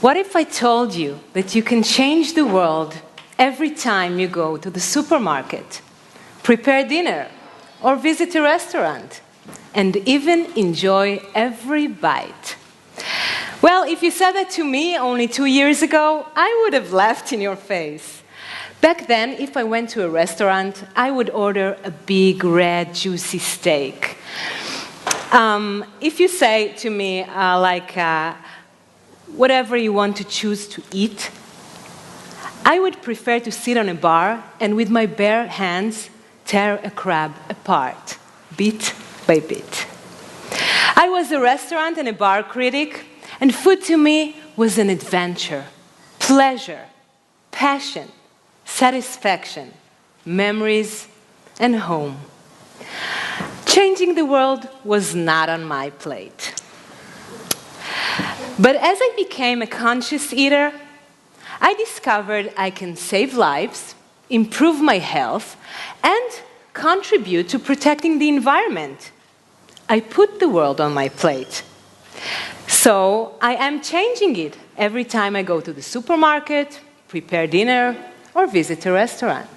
What if I told you that you can change the world every time you go to the supermarket, prepare dinner, or visit a restaurant, and even enjoy every bite? Well, if you said that to me only 2 years ago, I would have laughed in your face. Back then, if I went to a restaurant, I would order a big, red, juicy steak. If you say to me, whatever you want to choose to eat, I would prefer to sit on a bar and with my bare hands tear a crab apart, bit by bit. I was a restaurant and a bar critic, and food to me was an adventure, pleasure, passion, satisfaction, memories, and home. Changing the world was not on my plate. But as I became a conscious eater, I discovered I can save lives, improve my health, and contribute to protecting the environment. I put the world on my plate. So I am changing it every time I go to the supermarket, prepare dinner, or visit a restaurant.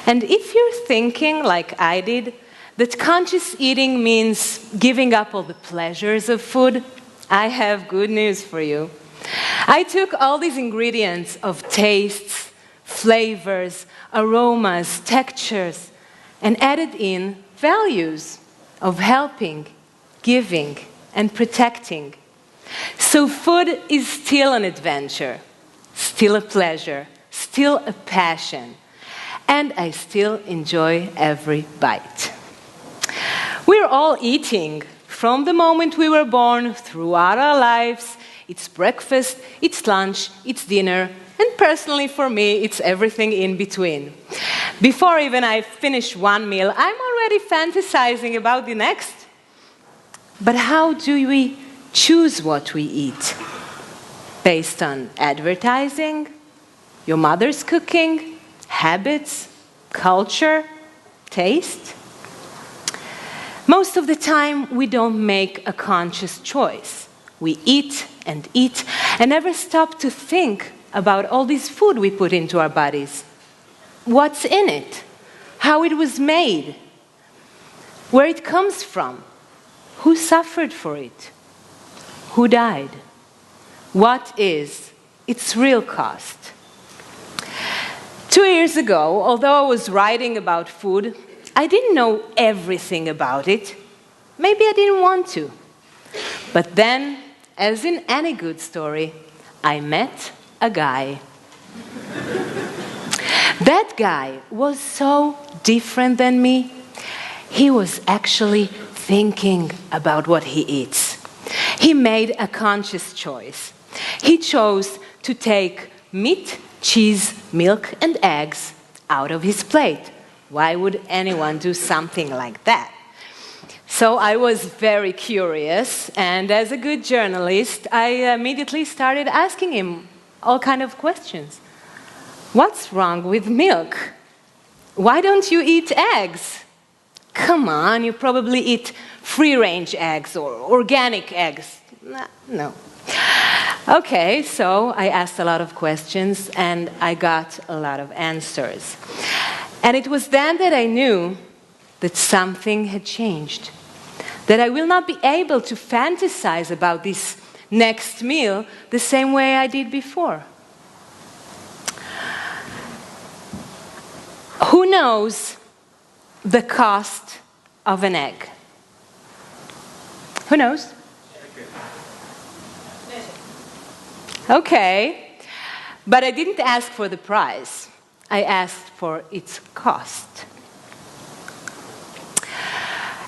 And if you're thinking, like I did, that conscious eating means giving up all the pleasures of food, I have good news for you. I took all these ingredients of tastes, flavors, aromas, textures, and added in values of helping, giving, and protecting. So food is still an adventure, still a pleasure, still a passion, and I still enjoy every bite. We're all eating from the moment we were born throughout our lives. It's breakfast, it's lunch, it's dinner, and personally for me, it's everything in between. Before even I finish one meal, I'm already fantasizing about the next. But how do we choose what we eat? Based on advertising, your mother's cooking, habits, culture, taste? Most of the time, we don't make a conscious choice. We eat and never stop to think about all this food we put into our bodies. What's in it? How it was made? Where it comes from? Who suffered for it? Who died? What is its real cost? 2 years ago, although I was writing about food, I didn't know everything about it. Maybe I didn't want to. But then, as in any good story, I met a guy. That guy was so different than me. He was actually thinking about what he eats. He made a conscious choice. He chose to take meat, cheese, milk, and eggs out of his plate. Why would anyone do something like that? So I was very curious, and as a good journalist, I immediately started asking him all kinds of questions. What's wrong with milk? Why don't you eat eggs? Come on, you probably eat free-range eggs or organic eggs. No. Okay, so I asked a lot of questions, and I got a lot of answers. And it was then that I knew that something had changed, that I will not be able to fantasize about this next meal the same way I did before. Who knows the cost of an egg? Who knows? Okay, but I didn't ask for the price. I asked for its cost.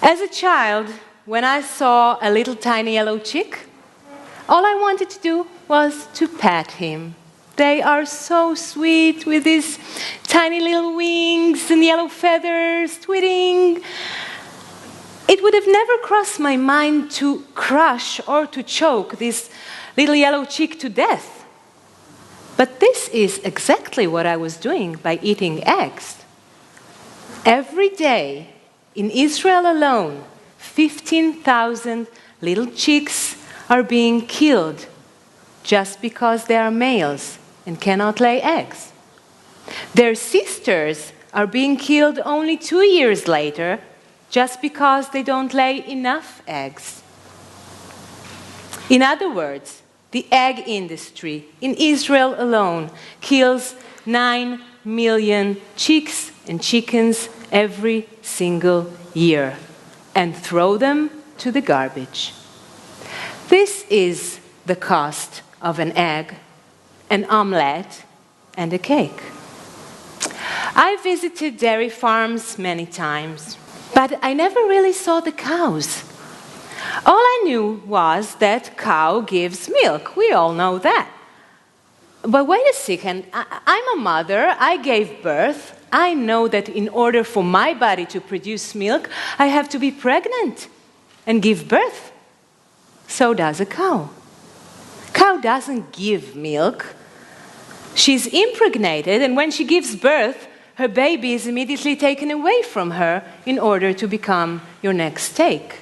As a child, when I saw a little tiny yellow chick, all I wanted to do was to pet him. They are so sweet with these tiny little wings and yellow feathers, tweeting. It would have never crossed my mind to crush or to choke this little yellow chick to death. But this is exactly what I was doing by eating eggs. Every day, in Israel alone, 15,000 little chicks are being killed just because they are males and cannot lay eggs. Their sisters are being killed only 2 years later just because they don't lay enough eggs. In other words, the egg industry in Israel alone kills 9 million chicks and chickens every single year and throw them to the garbage. This is the cost of an egg, an omelette, and a cake. I visited dairy farms many times, but I never really saw the cows. All I knew was that cow gives milk. We all know that. But wait a second, I'm a mother, I gave birth. I know that in order for my body to produce milk, I have to be pregnant and give birth. So does a cow. Cow doesn't give milk. She's impregnated, and when she gives birth, her baby is immediately taken away from her in order to become your next steak.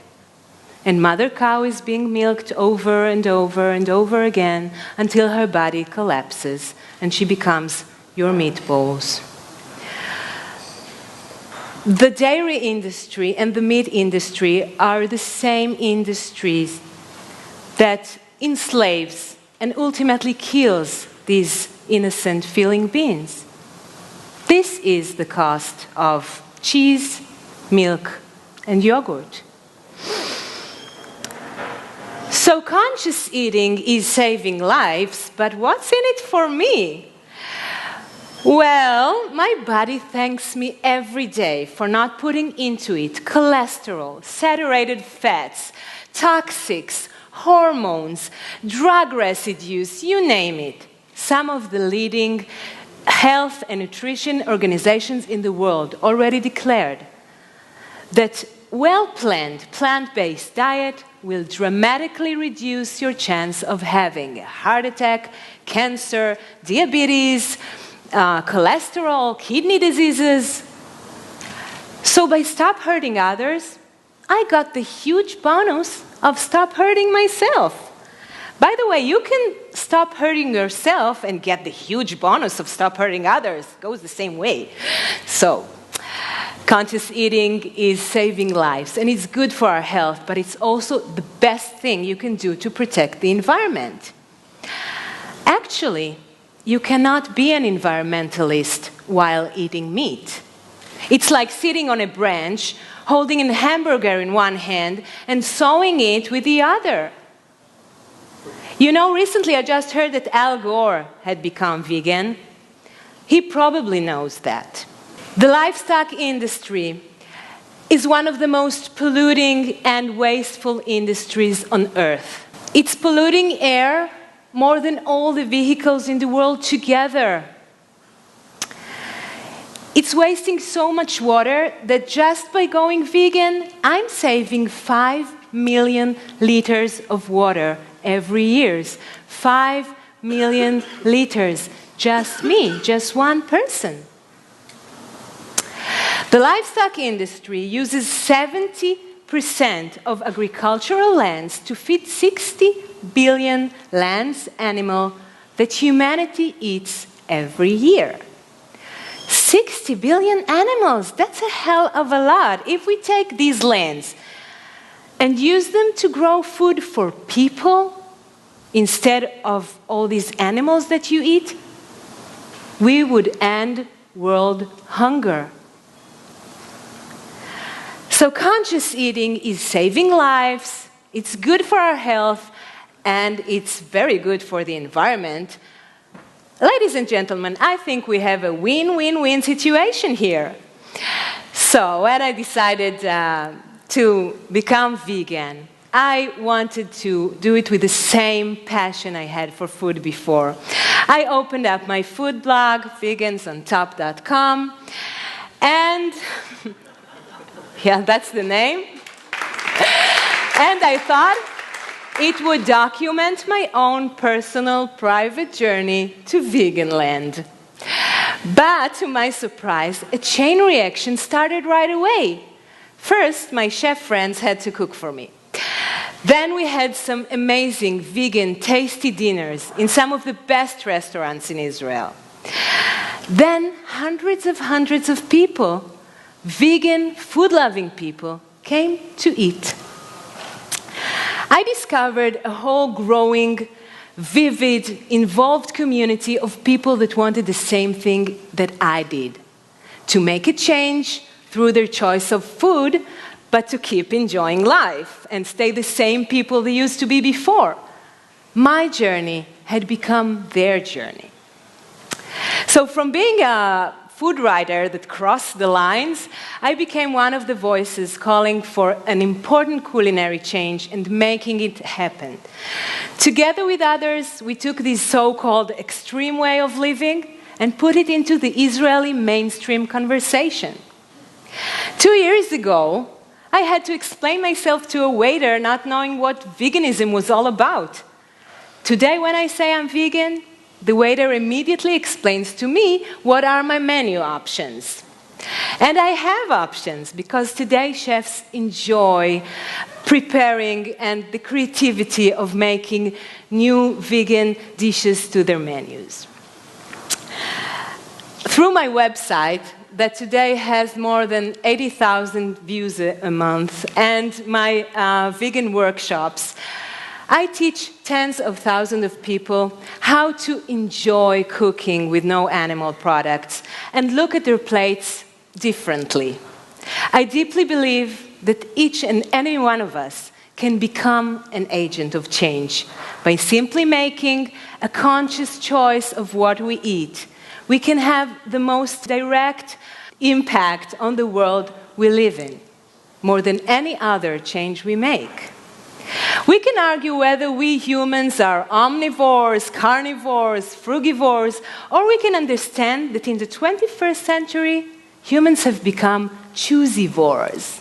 And mother cow is being milked over and over and over again until her body collapses and she becomes your meatballs. The dairy industry and the meat industry are the same industries that enslaves and ultimately kills these innocent feeling beings. This is the cost of cheese, milk, and yogurt. So conscious eating is saving lives, but what's in it for me? Well, my body thanks me every day for not putting into it cholesterol, saturated fats, toxics, hormones, drug residues, you name it. Some of the leading health and nutrition organizations in the world already declared that well-planned plant-based diet will dramatically reduce your chance of having a heart attack, cancer, diabetes, cholesterol, kidney diseases. So by stop hurting others, I got the huge bonus of stop hurting myself. By the way, you can stop hurting yourself and get the huge bonus of stop hurting others. It goes the same way. So, conscious eating is saving lives, and it's good for our health, but it's also the best thing you can do to protect the environment. Actually, you cannot be an environmentalist while eating meat. It's like sitting on a branch, holding a hamburger in one hand and sewing it with the other. You know, recently I just heard that Al Gore had become vegan. He probably knows that. The livestock industry is one of the most polluting and wasteful industries on earth. It's polluting air more than all the vehicles in the world together. It's wasting so much water that just by going vegan, I'm saving 5 million liters of water every year. 5 million liters. Just me, just one person. The livestock industry uses 70% of agricultural lands to feed 60 billion land animals that humanity eats every year. 60 billion animals, that's a hell of a lot. If we take these lands and use them to grow food for people instead of all these animals that you eat, we would end world hunger. So conscious eating is saving lives, it's good for our health, and it's very good for the environment. Ladies and gentlemen, I think we have a win-win-win situation here. So when I decided to become vegan, I wanted to do it with the same passion I had for food before. I opened up my food blog, vegansontop.com, and yeah, that's the name. And I thought it would document my own personal private journey to vegan land. But to my surprise, a chain reaction started right away. First, my chef friends had to cook for me. Then we had some amazing, vegan, tasty dinners in some of the best restaurants in Israel. Then hundreds of people, vegan, food-loving people, came to eat. I discovered a whole growing, vivid, involved community of people that wanted the same thing that I did. To make a change through their choice of food, but to keep enjoying life and stay the same people they used to be before. My journey had become their journey. So from being a food writer that crossed the lines, I became one of the voices calling for an important culinary change and making it happen. Together with others, we took this so-called extreme way of living and put it into the Israeli mainstream conversation. 2 years ago, I had to explain myself to a waiter not knowing what veganism was all about. Today, when I say I'm vegan, the waiter immediately explains to me what are my menu options. And I have options because today chefs enjoy preparing and the creativity of making new vegan dishes to their menus. Through my website, that today has more than 80,000 views a month, and my vegan workshops, I teach tens of thousands of people how to enjoy cooking with no animal products and look at their plates differently. I deeply believe that each and any one of us can become an agent of change by simply making a conscious choice of what we eat. We can have the most direct impact on the world we live in, more than any other change we make. We can argue whether we humans are omnivores, carnivores, frugivores, or we can understand that in the 21st century, humans have become choosivores.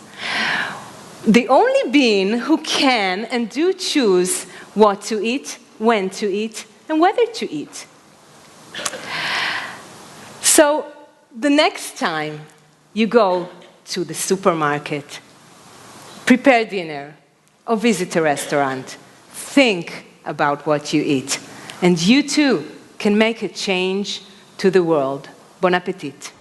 The only being who can and do choose what to eat, when to eat, and whether to eat. So, the next time you go to the supermarket, prepare dinner, or visit a restaurant, think about what you eat. And you too can make a change to the world. Bon appétit.